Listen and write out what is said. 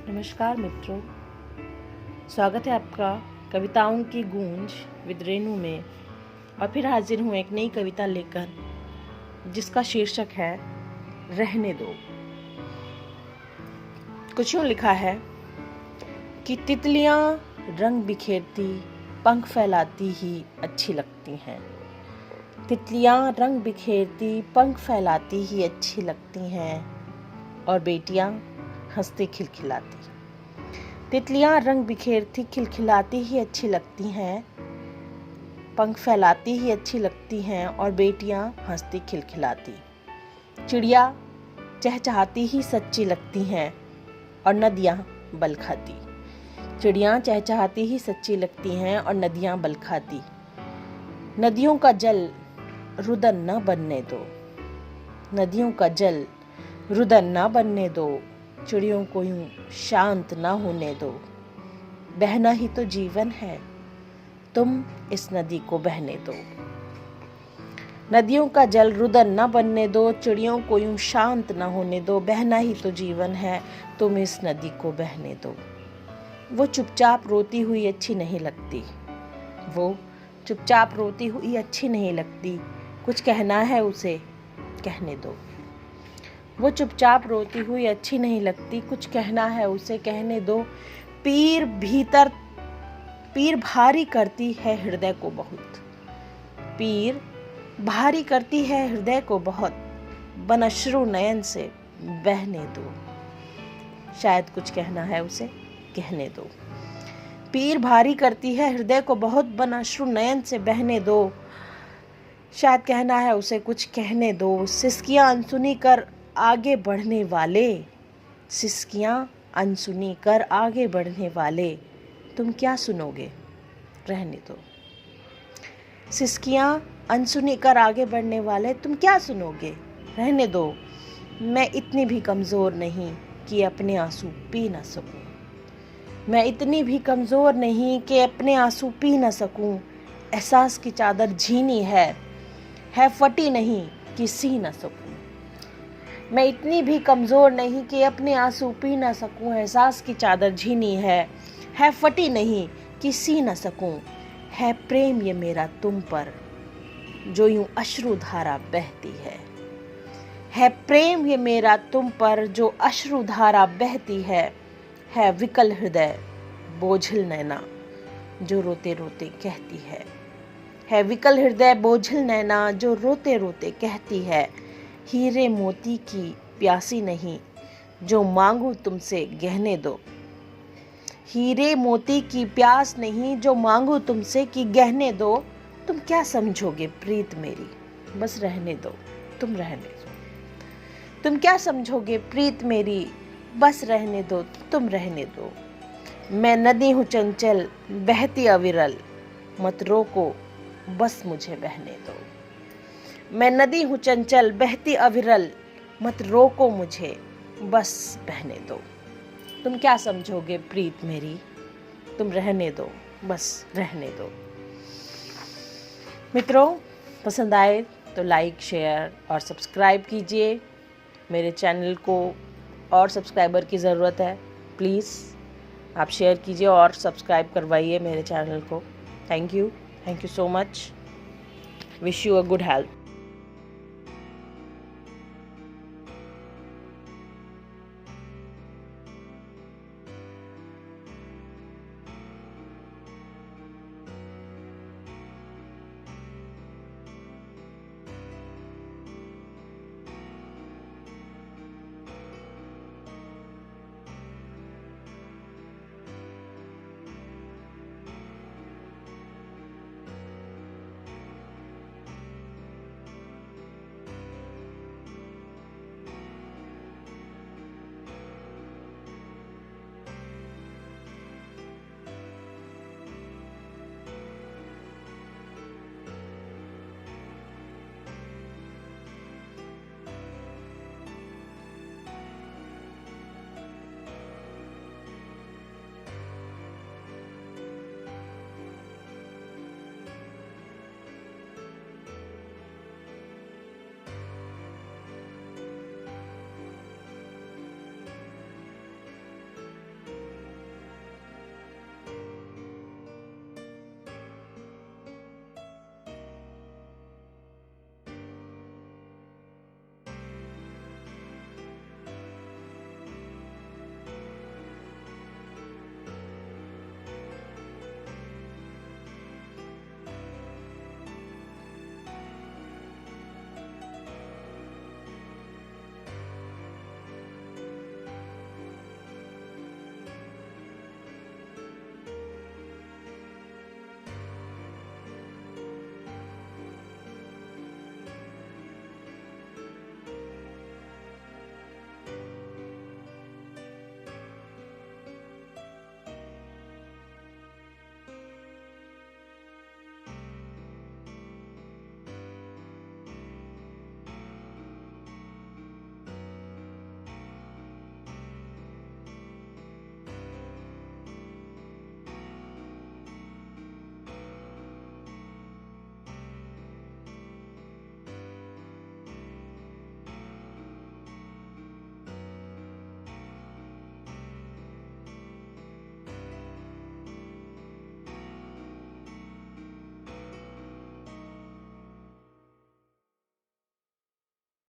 नमस्कार मित्रों, स्वागत है आपका कविताओं की गूंज विद रेनू में। और फिर हाजिर हूँ एक नई कविता लेकर जिसका शीर्षक है रहने दो। कुछ यूँ लिखा है कि तितलियाँ रंग बिखेरती पंख फैलाती ही अच्छी लगती हैं। तितलियाँ रंग बिखेरती पंख फैलाती ही अच्छी लगती हैं और बेटियाँ हंसती खिलखिलाती। तितलियाँ रंग बिखेरती खिलखिलाती ही अच्छी लगती हैं, पंख फैलाती ही अच्छी लगती हैं और बेटियाँ हंसती खिलखिलाती। चिड़िया चहचहाती ही सच्ची लगती हैं और नदियाँ बल खाती। चिड़ियाँ चहचहाती ही सच्ची लगती हैं और नदियाँ बल खाती। नदियों का जल रुदन न बनने दो, नदियों का जल रुदन न बनने दो। चिड़ियों को यूं शांत ना होने दो। बहना ही तो जीवन है, तुम इस नदी को बहने दो। नदियों का जल रुदन ना बनने दो, चिड़ियों को यूं शांत ना होने दो। बहना ही तो जीवन है, तुम इस नदी को बहने दो। वो चुपचाप रोती हुई अच्छी नहीं लगती, वो चुपचाप रोती हुई अच्छी नहीं लगती। कुछ कहना है उसे कहने दो। वो चुपचाप रोती हुई अच्छी नहीं लगती, कुछ कहना है उसे कहने दो। पीर भारी करती है हृदय को बहुत, पीर भारी करती है हृदय को बहुत। बनश्रु नयन से बहने दो, शायद कुछ कहना है उसे कहने दो। पीर भारी करती है हृदय को बहुत, बनश्रु नयन से बहने दो। शायद कहना है उसे कुछ कहने दो। सिसकियां अनसुनी कर आगे बढ़ने वाले, सिसकियां अनसुनी कर आगे बढ़ने वाले, तुम क्या सुनोगे रहने दो। सिसकियां अनसुनी कर आगे बढ़ने वाले, तुम क्या सुनोगे रहने दो। मैं इतनी भी कमज़ोर नहीं कि अपने आंसू पी ना सकूं, मैं इतनी भी कमज़ोर नहीं कि अपने आंसू पी ना सकूं। एहसास की चादर झीनी है फटी नहीं कि सी ना सकूं। मैं इतनी भी कमज़ोर नहीं कि अपने आंसू पी ना सकूं। एहसास की चादर झीनी है फटी नहीं कि सी ना सकूं। है प्रेम ये मेरा तुम पर जो यूं अश्रुधारा बहती है प्रेम ये मेरा तुम पर जो अश्रुधारा बहती है विकल हृदय बोझिल नैना जो रोते रोते कहती है विकल हृदय बोझिल नैना जो रोते रोते कहती है। हीरे मोती की प्यासी नहीं जो मांगू तुमसे गहने दो, हीरे मोती की प्यास नहीं जो मांगू तुमसे कि गहने दो। तुम क्या समझोगे प्रीत मेरी, बस रहने दो, तुम रहने दो। तुम क्या समझोगे प्रीत मेरी, बस रहने दो, तुम रहने दो। मैं नदी हूँ चंचल बहती अविरल, मत रोको बस मुझे बहने दो। मैं नदी हूँ चंचल बहती अविरल, मत रोको मुझे बस बहने दो। तुम क्या समझोगे प्रीत मेरी, तुम रहने दो, बस रहने दो। मित्रों, पसंद आए तो लाइक शेयर और सब्सक्राइब कीजिए। मेरे चैनल को और सब्सक्राइबर की ज़रूरत है, प्लीज़ आप शेयर कीजिए और सब्सक्राइब करवाइए मेरे चैनल को। Thank you so much. Wish you a good health.